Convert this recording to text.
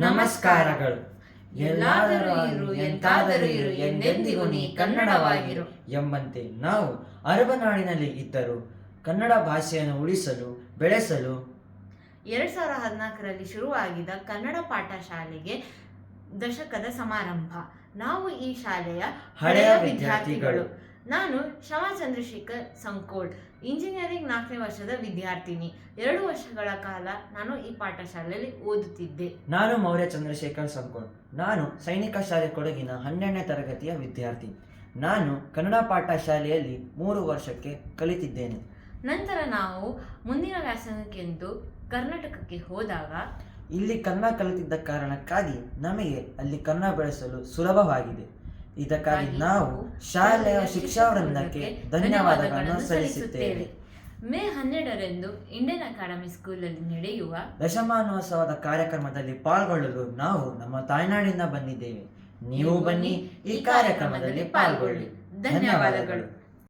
ನಮಸ್ಕಾರಗಳು. ಎಲ್ಲಾದರೂ ಇರು, ಎಂತಾದರೂ ಇರು, ಎಂದೆಂದಿಗೂ ನೀ ಕನ್ನಡವಾಗಿರು ಎಂಬಂತೆ ನಾವು ಅರಬನಾಡಿನಲ್ಲಿ ಇದ್ದರೂ ಕನ್ನಡ ಭಾಷೆಯನ್ನು ಉಳಿಸಲು ಬೆಳೆಸಲು 2014ರಲ್ಲಿ ಶುರುವಾಗಿದ್ದ ಕನ್ನಡ ಪಾಠ ಶಾಲೆಗೆ ದಶಕದ ಸಮಾರಂಭ. ನಾವು ಈ ಶಾಲೆಯ ಹಳೆಯ ವಿದ್ಯಾರ್ಥಿಗಳು. ನಾನು ಶಮಾ ಚಂದ್ರಶೇಖರ್ ಸಂಕೋಳ್, ಇಂಜಿನಿಯರಿಂಗ್ 4ನೇ ವರ್ಷದ ವಿದ್ಯಾರ್ಥಿನಿ. 2 ವರ್ಷಗಳ ಕಾಲ ನಾನು ಈ ಪಾಠಶಾಲೆಯಲ್ಲಿ ಓದುತ್ತಿದ್ದೆ. ನಾನು ಮೌರ್ಯ ಚಂದ್ರಶೇಖರ್ ಸಂಕೋಳ್. ನಾನು ಸೈನಿಕ ಶಾಲೆ ಕೊಡಗಿನ 12ನೇ ತರಗತಿಯ ವಿದ್ಯಾರ್ಥಿ. ನಾನು ಕನ್ನಡ ಪಾಠ ಶಾಲೆಯಲ್ಲಿ 3 ವರ್ಷಕ್ಕೆ ಕಲಿತಿದ್ದೇನೆ. ನಂತರ ನಾವು ಮುಂದಿನ ವ್ಯಾಸಂಗಕ್ಕೆಂದು ಕರ್ನಾಟಕಕ್ಕೆ ಹೋದಾಗ ಇಲ್ಲಿ ಕನ್ನಡ ಕಲಿತಿದ್ದ ಕಾರಣಕ್ಕಾಗಿ ನಮಗೆ ಅಲ್ಲಿ ಕನ್ನಡ ಬೆಳೆಸಲು ಸುಲಭವಾಗಿದೆ. ಇದಕ್ಕಾಗಿ ನಾವು ಶಾಲೆಯ ಶಿಕ್ಷಕವೃಂದಕ್ಕೆ ಧನ್ಯವಾದಗಳನ್ನು ಸಲ್ಲಿಸುತ್ತೇವೆ. ಮೇ 12ರಂದು ಇಂಡಿಯನ್ ಅಕಾಡೆಮಿ ಸ್ಕೂಲಲ್ಲಿ ನಡೆಯುವ ದಶಮಾನೋತ್ಸವದ ಕಾರ್ಯಕ್ರಮದಲ್ಲಿ ಪಾಲ್ಗೊಳ್ಳಲು ನಾವು ನಮ್ಮ ತಾಯ್ನಾಡಿಂದ ಬಂದಿದ್ದೇವೆ. ನೀವು ಬನ್ನಿ, ಈ ಕಾರ್ಯಕ್ರಮದಲ್ಲಿ ಪಾಲ್ಗೊಳ್ಳಿ. ಧನ್ಯವಾದಗಳು.